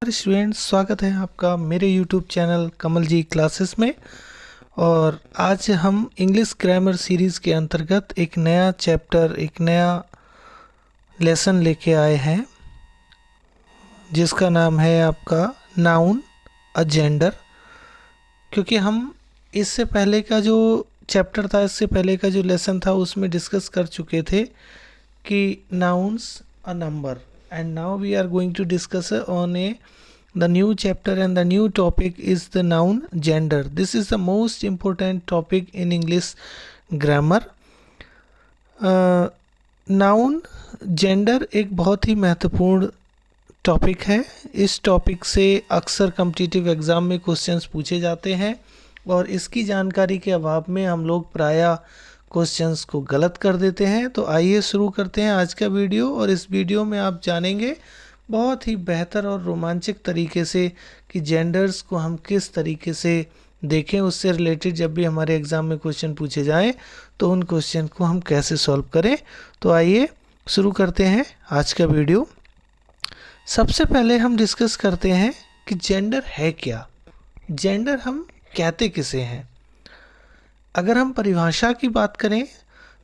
Students, स्वागत है आपका मेरे YouTube चैनल कमल जी क्लासेस में। और आज हम इंग्लिश ग्रामर सीरीज़ के अंतर्गत एक नया चैप्टर, एक नया लेसन लेके आए हैं जिसका नाम है आपका नाउन अ जेंडर। क्योंकि हम इससे पहले का जो चैप्टर था, इससे पहले का जो लेसन था, उसमें डिस्कस कर चुके थे कि nouns a number, and now we are going to discuss on the new chapter, and the new topic is the noun gender. This is the most important topic in English grammar. Noun gender एक बहुत ही महत्वपूर्ण topic है। इस topic से अक्सर competitive exam में questions पूछे जाते हैं और इसकी जानकारी के अभाव में हम लोग प्रायः क्वेश्चंस को गलत कर देते हैं। तो आइए शुरू करते हैं आज का वीडियो। और इस वीडियो में आप जानेंगे बहुत ही बेहतर और रोमांचक तरीके से कि जेंडर्स को हम किस तरीके से देखें, उससे रिलेटेड जब भी हमारे एग्ज़ाम में क्वेश्चन पूछे जाएं तो उन क्वेश्चन को हम कैसे सॉल्व करें। तो आइए शुरू करते हैं आज का वीडियो। सबसे पहले हम डिस्कस करते हैं कि जेंडर है क्या, जेंडर हम कहते किसे हैं। अगर हम परिभाषा की बात करें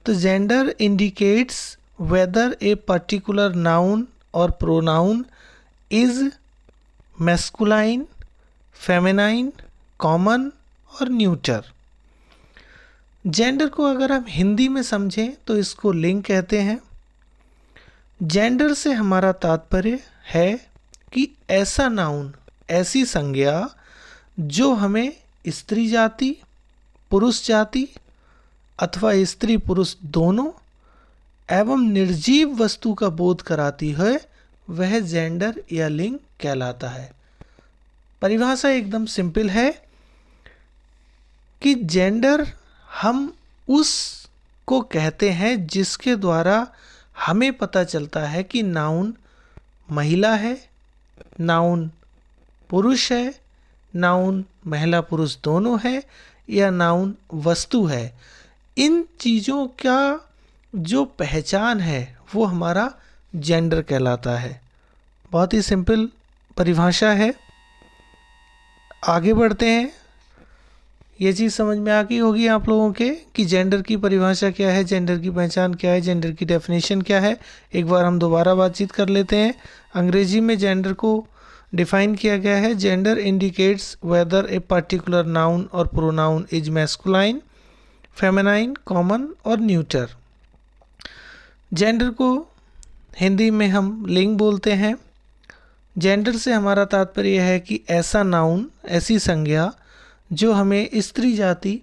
तो gender indicates whether a particular noun और pronoun is masculine, feminine, common और न्यूटर। जेंडर को अगर हम हिंदी में समझें तो इसको लिंग कहते हैं। जेंडर से हमारा तात्पर्य है कि ऐसा नाउन, ऐसी संज्ञा जो हमें स्त्री जाति, पुरुष जाति अथवा स्त्री पुरुष दोनों एवं निर्जीव वस्तु का बोध कराती है, वह जेंडर या लिंग कहलाता है। परिभाषा एकदम सिंपल है कि जेंडर हम उस को कहते हैं जिसके द्वारा हमें पता चलता है कि नाउन महिला है, नाउन पुरुष है, नाउन महिला पुरुष दोनों है, या नाउन वस्तु है। इन चीज़ों का जो पहचान है वो हमारा जेंडर कहलाता है। बहुत ही सिंपल परिभाषा है। आगे बढ़ते हैं। ये चीज़ समझ में आ गई होगी आप लोगों के कि जेंडर की परिभाषा क्या है, जेंडर की पहचान क्या है, जेंडर की डेफिनेशन क्या है। एक बार हम दोबारा बातचीत कर लेते हैं। अंग्रेजी में जेंडर को डिफाइन किया गया है, gender indicates whether a particular noun और pronoun is masculine, feminine, common और न्यूटर। जेंडर को हिंदी में हम लिंग बोलते हैं। जेंडर से हमारा तात्पर्य है कि ऐसा नाउन, ऐसी संज्ञा जो हमें स्त्री जाति,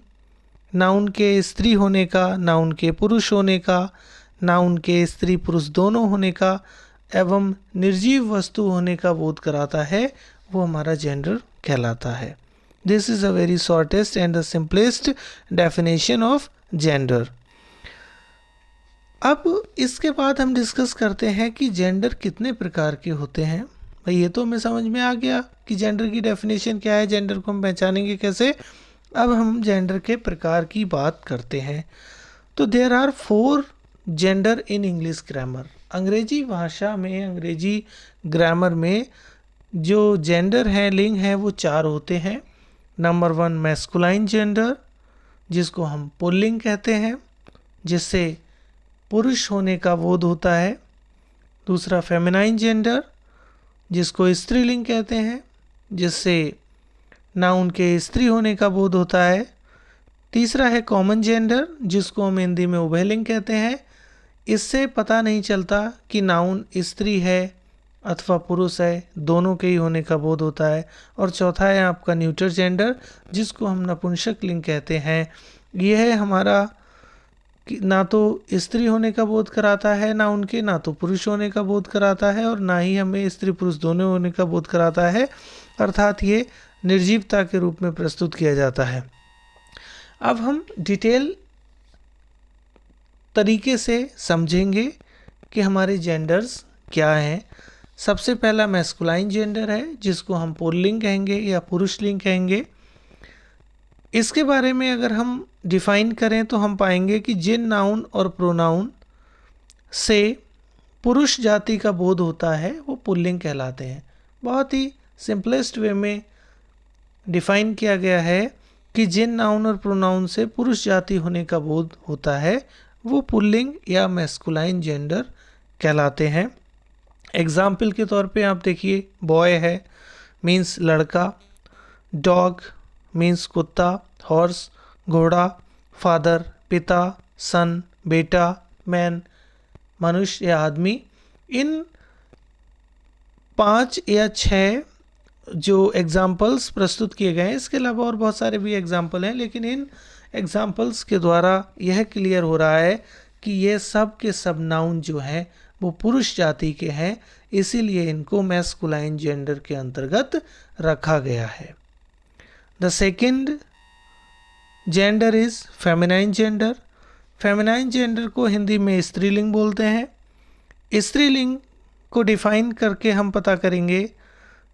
नाउन के स्त्री होने का, नाउन के पुरुष होने का, नाउन के स्त्री पुरुष दोनों होने का एवं निर्जीव वस्तु होने का बोध कराता है, वो हमारा जेंडर कहलाता है। This is a very shortest and the simplest definition of gender. अब इसके बाद हम डिस्कस करते हैं कि जेंडर कितने प्रकार के होते हैं। भाई ये तो हमें समझ में आ गया कि जेंडर की डेफिनेशन क्या है, जेंडर को हम पहचानेंगे कैसे। अब हम जेंडर के प्रकार की बात करते हैं। तो there are 4 gender in English grammar. अंग्रेजी भाषा में, अंग्रेजी ग्रामर में जो जेंडर हैं, लिंग हैं, वो 4 होते हैं। नंबर 1 मैस्कुलाइन जेंडर, जिसको हम पुल्लिंग कहते हैं, जिससे पुरुष होने का बोध होता है। दूसरा फेमिनाइन जेंडर, जिसको स्त्रीलिंग कहते हैं, जिससे नाउन के स्त्री होने का बोध होता है। तीसरा है कॉमन जेंडर, जिसको हम हिंदी में उभयलिंग कहते हैं। इससे पता नहीं चलता कि नाउन स्त्री है अथवा पुरुष है, दोनों के ही होने का बोध होता है। और चौथा है आपका न्यूटर जेंडर, जिसको हम नपुंसक लिंग कहते हैं। यह है हमारा कि ना तो स्त्री होने का बोध कराता है, ना उनके, ना तो पुरुष होने का बोध कराता है, और ना ही हमें स्त्री पुरुष दोनों होने का बोध कराता है। अर्थात ये निर्जीवता के रूप में प्रस्तुत किया जाता है। अब हम डिटेल तरीके से समझेंगे कि हमारे जेंडर्स क्या हैं। सबसे पहला मैस्कुलाइन जेंडर है, जिसको हम पुल्लिंग कहेंगे या पुरुष लिंग कहेंगे। इसके बारे में अगर हम डिफाइन करें तो हम पाएंगे कि जिन नाउन और प्रोनाउन से पुरुष जाति का बोध होता है वो पुल्लिंग कहलाते हैं। बहुत ही सिंपलेस्ट वे में डिफाइन किया गया है कि जिन नाउन और प्रोनाउन से पुरुष जाति होने का बोध होता है वो पुल्लिंग या मैस्कुलाइन जेंडर कहलाते हैं। एग्जाम्पल के तौर पे आप देखिए, बॉय है मीन्स लड़का, डॉग मीन्स कुत्ता, हॉर्स घोड़ा, फादर पिता, सन बेटा, मैन मनुष्य या आदमी। इन 5 या 6 जो एग्जाम्पल्स प्रस्तुत किए गए हैं, इसके अलावा और बहुत सारे भी एग्जाम्पल हैं, लेकिन इन एग्जाम्पल्स के द्वारा यह क्लियर हो रहा है कि ये सब के सब नाउन जो हैं वो पुरुष जाति के हैं, इसीलिए इनको मैस्कुलाइन जेंडर के अंतर्गत रखा गया है। The second gender is feminine gender. Feminine gender को हिंदी में स्त्रीलिंग बोलते हैं। स्त्रीलिंग को डिफाइन करके हम पता करेंगे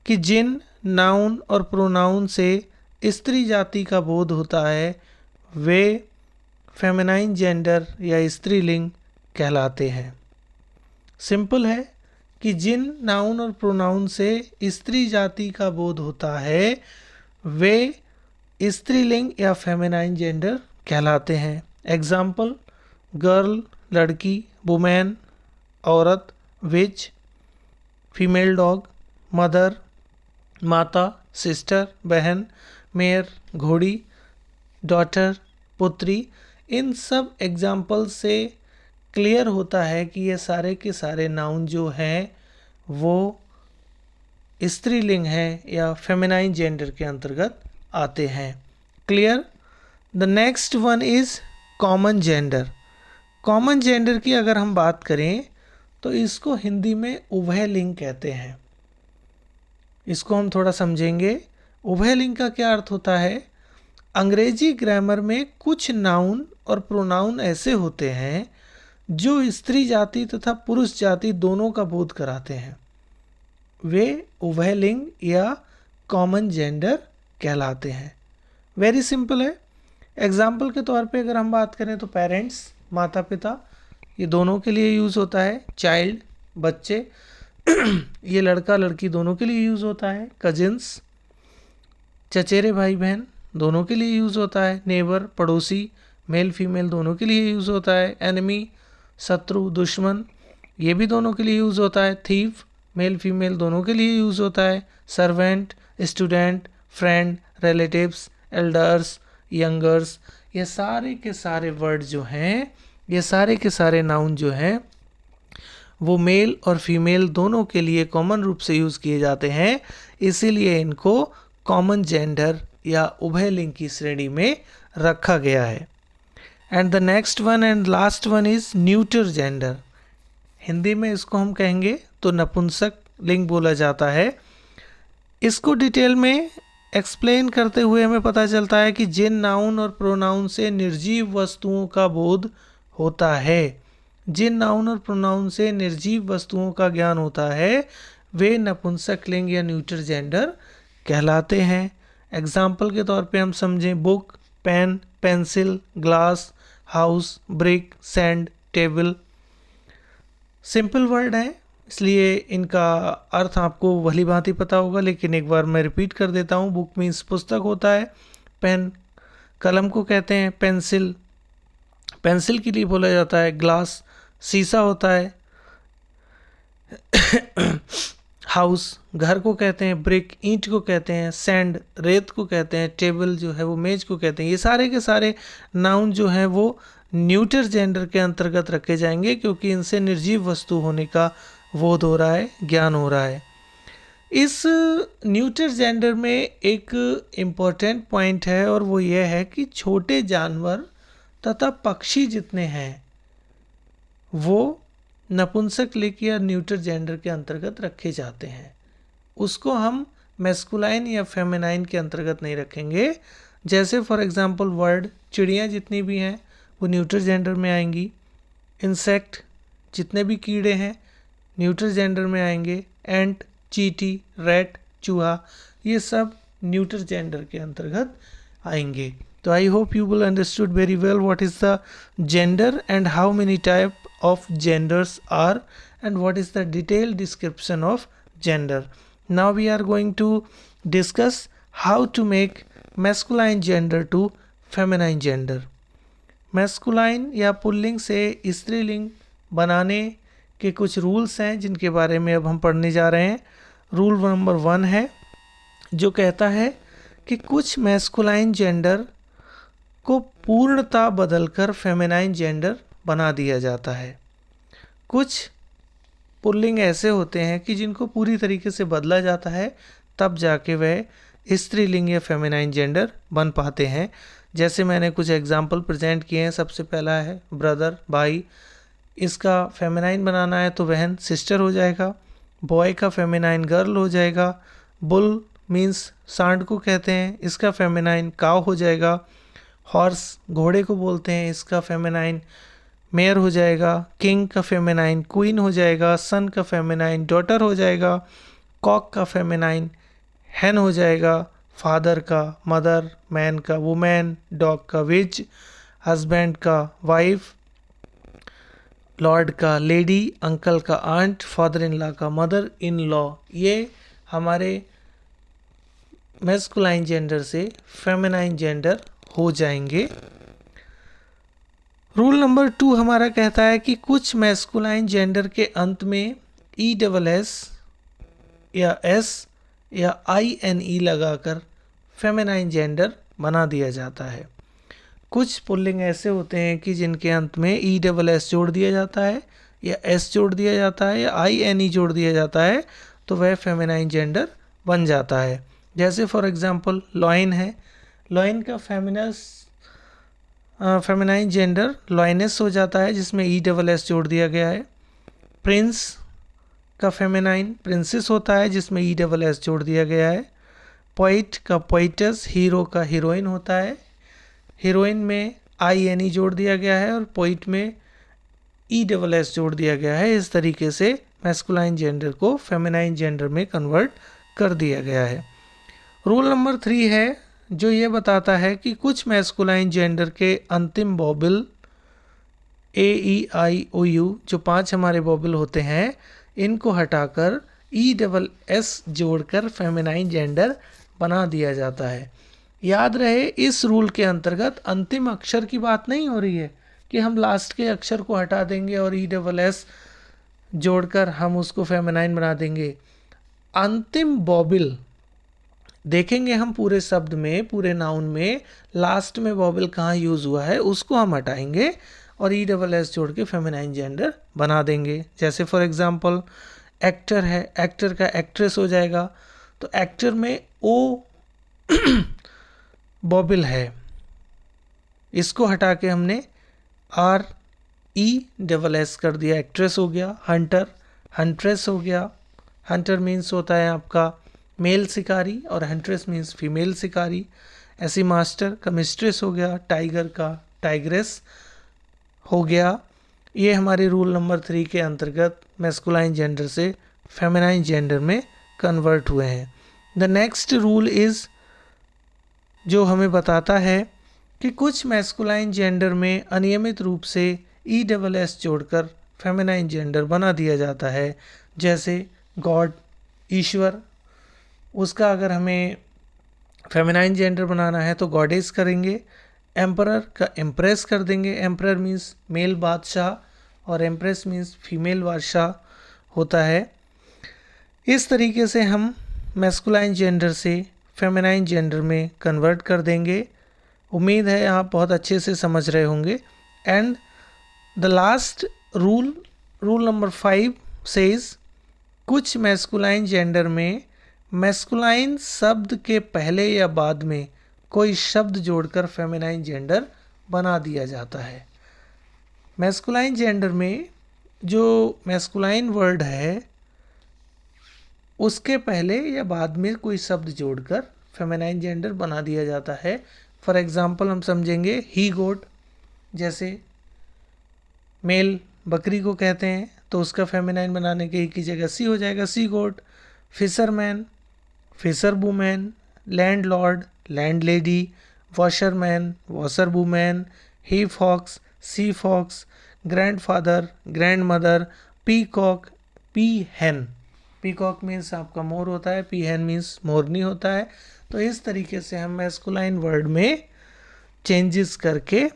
कि जिन नाउन और प्रोनाउन से स्त्री जाति का बोध होता है वे फेमिनाइन जेंडर या स्त्रीलिंग कहलाते हैं। सिंपल है कि जिन नाउन और प्रोनाउन से स्त्री जाति का बोध होता है वे स्त्रीलिंग या फेमिनाइन जेंडर कहलाते हैं। एग्जाम्पल, गर्ल लड़की, वुमेन औरत, विच फीमेल डॉग, मदर माता, सिस्टर बहन, मेयर घोड़ी, डॉटर पुत्री। इन सब एग्जाम्पल से क्लियर होता है कि ये सारे के सारे नाउन जो हैं वो स्त्रीलिंग हैं या फेमिनाइन जेंडर के अंतर्गत आते हैं। Clear. The next one is common gender. Common gender की अगर हम बात करें तो इसको हिंदी में उभयलिंग कहते हैं। इसको हम थोड़ा समझेंगे। उभयलिंग का क्या अर्थ होता है? अंग्रेजी ग्रामर में कुछ नाउन और प्रोनाउन ऐसे होते हैं जो स्त्री जाति तथा पुरुष जाति दोनों का बोध कराते हैं, वे उभयलिंग या कॉमन जेंडर कहलाते हैं। वेरी सिंपल है। एग्जाम्पल के तौर पे अगर हम बात करें तो पेरेंट्स माता पिता, ये दोनों के लिए यूज़ होता है। चाइल्ड बच्चे, ये लड़का लड़की दोनों के लिए यूज़ होता है। कजिन्स चचेरे भाई बहन दोनों के लिए यूज़ होता है। नेबर पड़ोसी, मेल फीमेल दोनों के लिए यूज़ होता है। एनिमी शत्रु दुश्मन, ये भी दोनों के लिए यूज़ होता है। थीफ मेल फीमेल दोनों के लिए यूज़ होता है। Servant student friend relatives elders youngers, ये सारे के सारे वर्ड जो हैं, ये सारे के सारे नाउन जो हैं वो मेल और फीमेल दोनों के लिए कॉमन रूप से यूज़ किए जाते हैं, इसीलिए इनको कॉमन जेंडर या उभयलिंग की श्रेणी में रखा गया है। And the next one and last one is neuter gender. Hindi में इसको हम कहेंगे तो नपुंसक लिंग बोला जाता है। इसको डिटेल में एक्सप्लेन करते हुए हमें पता चलता है कि जिन नाउन और प्रोनाउन से निर्जीव वस्तुओं का बोध होता है, जिन नाउन और प्रोनाउन से निर्जीव वस्तुओं का ज्ञान होता है वे नपुंसक लिंग या न्यूटर जेंडर कहलाते हैं। एग्जाम्पल के तौर पे हम समझें, book pen pencil glass house brick sand table. Simple word है इसलिए इनका अर्थ आपको भली भांति पता होगा, लेकिन एक बार मैं रिपीट कर देता हूँ। बुक मीन्स पुस्तक होता है, पेन कलम को कहते हैं, पेंसिल पेंसिल के लिए बोला जाता है, ग्लास शीशा होता है, हाउस घर को कहते हैं, ब्रिक ईंट को कहते हैं, सैंड रेत को कहते हैं, टेबल जो है वो मेज को कहते हैं। ये सारे के सारे नाउन जो हैं वो न्यूटर जेंडर के अंतर्गत रखे जाएंगे क्योंकि इनसे निर्जीव वस्तु होने का बोध हो रहा है, ज्ञान हो रहा है। इस न्यूटर जेंडर में एक इम्पॉर्टेंट पॉइंट है और वो ये है कि छोटे जानवर तथा पक्षी जितने हैं वो नपुंसक लिंग या न्यूटर जेंडर के अंतर्गत रखे जाते हैं। उसको हम मैस्कुलाइन या फेमिनाइन के अंतर्गत नहीं रखेंगे। जैसे फॉर एग्जांपल वर्ड चिड़ियाँ जितनी भी हैं वो न्यूटर जेंडर में आएंगी। इंसेक्ट जितने भी कीड़े हैं न्यूटर जेंडर में आएंगे। एंट चींटी रैट चूहा ये सब न्यूटर जेंडर के अंतर्गत आएंगे। तो I hope you will understood very well what is the gender and how many type of genders are and what is the detailed description of gender. Now we are going to discuss how to make masculine gender to feminine gender. Masculine या pulling से स्त्रीलिंग बनाने के कुछ rules हैं जिनके बारे में अब हम पढ़ने जा रहे हैं। रूल नंबर 1 है जो कहता है कि कुछ मैस्कुलाइन जेंडर को पूर्णतः बदलकर फेमिनाइन जेंडर बना दिया जाता है। कुछ पुल्लिंग ऐसे होते हैं कि जिनको पूरी तरीके से बदला जाता है, तब जाके वह स्त्रीलिंग या फेमिनाइन जेंडर बन पाते हैं। जैसे मैंने कुछ एग्जाम्पल प्रेजेंट किए हैं। सबसे पहला है ब्रदर, भाई, इसका फेमिनाइन बनाना है तो बहन सिस्टर हो जाएगा। बॉय का फेमिनाइन गर्ल हो जाएगा। बुल मीन्स सांड को कहते हैं, इसका फेमिनाइन काव हो जाएगा। हॉर्स घोड़े को बोलते हैं, इसका फेमिनाइन मेयर हो जाएगा। किंग का फेमिनाइन क्वीन हो जाएगा। सन का फेमिनाइन डॉटर हो जाएगा। कॉक का फेमिनाइन हैन हो जाएगा। फादर का मदर, मैन का वुमेन, डॉग का विच, हस्बैंड का वाइफ, लॉर्ड का लेडी, अंकल का आंट, फादर इन लॉ का मदर इन लॉ। ये हमारे मैस्कुलाइन जेंडर से फेमिनाइन जेंडर हो जाएंगे। रूल नंबर 2 हमारा कहता है कि कुछ मैस्कुलाइन जेंडर के अंत में ESS या S या INE लगाकर फेमिनाइन जेंडर बना दिया जाता है। कुछ पुल्लिंग ऐसे होते हैं कि जिनके अंत में ESS जोड़ दिया जाता है या S जोड़ दिया जाता है या INE जोड़ दिया जाता है तो वह फेमिनाइन जेंडर बन जाता है। जैसे फॉर एग्जांपल लॉइन है, लॉइन का फेमिनाइन जेंडर लॉइनेस हो जाता है जिसमें ESS जोड़ दिया गया है। प्रिंस का फेमिनाइन प्रिंसेस होता है जिसमें ESS जोड़ दिया गया है। पोइट का पोइटस, हीरो का हीरोइन होता है, हीरोइन में INE जोड़ दिया गया है और पोइट में ESS जोड़ दिया गया है। इस तरीके से मैस्कुलाइन जेंडर को फेमिनाइन जेंडर में कन्वर्ट कर दिया गया है। रूल नंबर 3 है जो ये बताता है कि कुछ मैस्कुलाइन जेंडर के अंतिम वोवेल AEIOU जो 5 हमारे वोवेल होते हैं, इनको हटाकर ESS जोड़कर फेमिनाइन जेंडर बना दिया जाता है। याद रहे इस रूल के अंतर्गत अंतिम अक्षर की बात नहीं हो रही है कि हम लास्ट के अक्षर को हटा देंगे और ESS जोड़कर हम उसको फेमिनाइन बना देंगे। अंतिम वोवेल देखेंगे हम पूरे शब्द में, पूरे नाउन में लास्ट में वोवेल कहाँ यूज़ हुआ है उसको हम हटाएंगे और ESS जोड़ के फेमिनाइन जेंडर बना देंगे। जैसे फॉर एग्जांपल एक्टर है, एक्टर का एक्ट्रेस हो जाएगा तो एक्टर में O वोवेल है, इसको हटा के हमने RESS कर दिया, एक्ट्रेस हो गया। हंटर, हंट्रेस हो गया। हंटर मीन्स होता है आपका मेल शिकारी और हंट्रेस मीन्स फीमेल शिकारी। ऐसी मास्टर का मिस्ट्रेस हो गया, टाइगर का टाइग्रेस हो गया। ये हमारे रूल नंबर 3 के अंतर्गत मैस्कुलाइन जेंडर से फेमिनाइन जेंडर में कन्वर्ट हुए हैं। द नेक्स्ट रूल इज़ जो हमें बताता है कि कुछ मैस्कुलाइन जेंडर में अनियमित रूप से ESS जोड़कर फेमिनाइन जेंडर बना दिया जाता है। जैसे गॉड, ईश्वर, उसका अगर हमें फेमिनाइन जेंडर बनाना है तो गॉडेस करेंगे। एम्परर का एम्प्रेस कर देंगे। एम्परर मीन्स मेल बादशाह और एम्प्रेस मीन्स फीमेल बादशाह होता है। इस तरीके से हम मैस्कुलाइन जेंडर से फेमिनाइन जेंडर में कन्वर्ट कर देंगे। उम्मीद है आप बहुत अच्छे से समझ रहे होंगे। And the last rule, rule number 5 says कुछ मैस्कुलाइन जेंडर में मैस्कुलाइन शब्द के पहले या बाद में कोई शब्द जोड़कर फेमिनाइन जेंडर बना दिया जाता है। मैस्कुलाइन जेंडर में जो मैस्कुलाइन वर्ड है उसके पहले या बाद में कोई शब्द जोड़कर फेमिनाइन जेंडर बना दिया जाता है। फॉर एग्जांपल हम समझेंगे ही गोट, जैसे मेल बकरी को कहते हैं तो उसका फेमिनाइन बनाने के की जगह सी हो जाएगा, she goat. Fisherman, fisherwomen, landlord, landlady, washerman, washerwomen, he fox, she fox, grandfather, grandmother, peacock, peahen. Peacock means आपका मोर होता है, पीहन मीन्स मोरनी होता है। तो इस तरीके से हम मैस्कुलाइन वर्ड में चेंजेस करके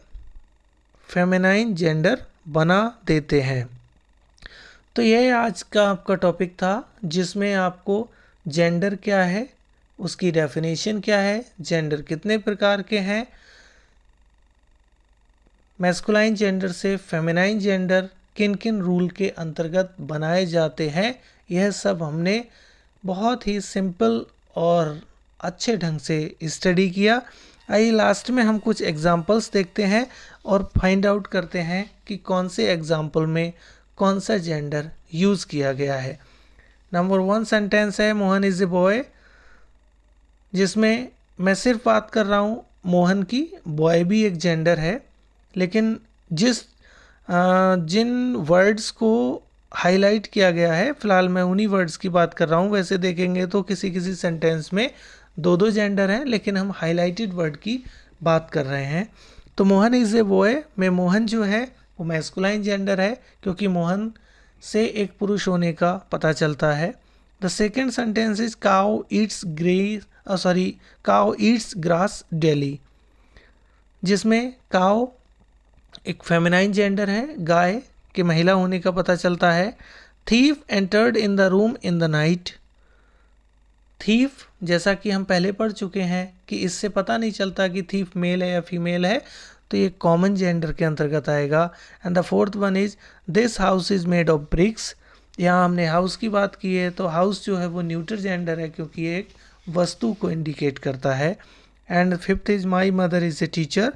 फेमिनाइन जेंडर बना देते हैं। तो यह आज का आपका टॉपिक था, जिसमें आपको जेंडर क्या है, उसकी डेफिनेशन क्या है, जेंडर कितने प्रकार के हैं, मैस्कुलाइन जेंडर से फेमिनाइन जेंडर किन किन रूल के अंतर्गत बनाए जाते हैं, यह सब हमने बहुत ही सिंपल और अच्छे ढंग से स्टडी किया। आइए लास्ट में हम कुछ एग्जाम्पल्स देखते हैं और फाइंड आउट करते हैं कि कौन से एग्जाम्पल में कौन सा जेंडर यूज़ किया गया है। नंबर 1 सेंटेंस है मोहन इज़ ए बॉय, जिसमें मैं सिर्फ बात कर रहा हूँ मोहन की, बॉय भी एक जेंडर है, लेकिन जिन वर्ड्स को हाईलाइट किया गया है, फ़िलहाल मैं उन्हीं वर्ड्स की बात कर रहा हूँ। वैसे देखेंगे तो किसी किसी सेंटेंस में दो दो जेंडर हैं, लेकिन हम हाईलाइटेड वर्ड की बात कर रहे हैं। तो मोहन इज़ ए बॉय में मोहन जो है वो मैस्कुलाइन जेंडर है, क्योंकि मोहन से एक पुरुष होने का पता चलता है। The second sentence is cow Yeats grass daily, जिसमें काउ एक फेमिनाइन जेंडर है, गाय के महिला होने का पता चलता है। Thief entered in the room in the night, thief जैसा कि हम पहले पढ़ चुके हैं कि इससे पता नहीं चलता कि थीफ मेल है या फीमेल है, तो ये कॉमन जेंडर के अंतर्गत आएगा। And the fourth one is this house is made of BRICS, यहाँ हमने हाउस की बात की है, तो हाउस जो है वो न्यूटर जेंडर है, क्योंकि ये एक वस्तु को इंडिकेट करता है। And fifth is my mother is a teacher,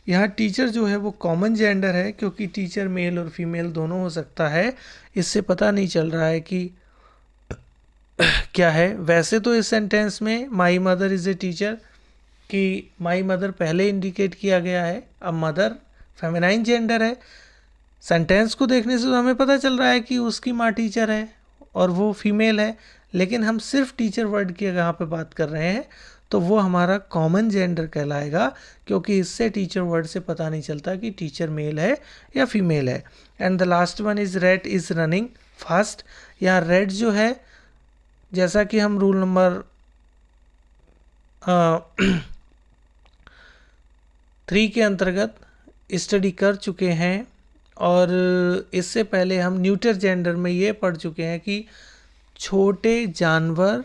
यहाँ टीचर जो है वो कॉमन जेंडर है, क्योंकि टीचर मेल और फीमेल दोनों हो सकता है, इससे पता नहीं चल रहा है कि क्या है। वैसे तो इस सेंटेंस में my mother is a teacher कि माई मदर पहले इंडिकेट किया गया है, अब मदर फेमिनाइन जेंडर है। सेंटेंस को देखने से तो हमें पता चल रहा है कि उसकी माँ टीचर है और वो फीमेल है, लेकिन हम सिर्फ टीचर वर्ड की यहाँ पे बात कर रहे हैं, तो वो हमारा कॉमन जेंडर कहलाएगा, क्योंकि इससे टीचर वर्ड से पता नहीं चलता कि टीचर मेल है या फीमेल है। And the last one is red is running fast, यहाँ रेड जो है, जैसा कि हम रूल नंबर 3 के अंतर्गत स्टडी कर चुके हैं, और इससे पहले हम न्यूटर जेंडर में ये पढ़ चुके हैं कि छोटे जानवर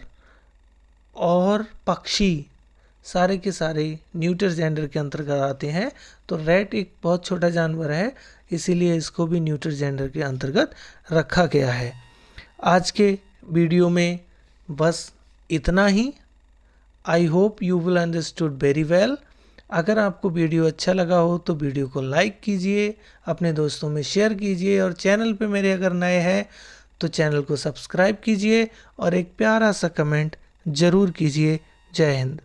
और पक्षी सारे के सारे न्यूटर जेंडर के अंतर्गत आते हैं। तो रैट एक बहुत छोटा जानवर है, इसीलिए इसको भी न्यूटर जेंडर के अंतर्गत रखा गया है। आज के वीडियो में बस इतना ही। I hope you will understood very well. अगर आपको वीडियो अच्छा लगा हो तो वीडियो को लाइक कीजिए, अपने दोस्तों में शेयर कीजिए, और चैनल पे मेरे अगर नए हैं तो चैनल को सब्सक्राइब कीजिए और एक प्यारा सा कमेंट ज़रूर कीजिए। जय हिंद।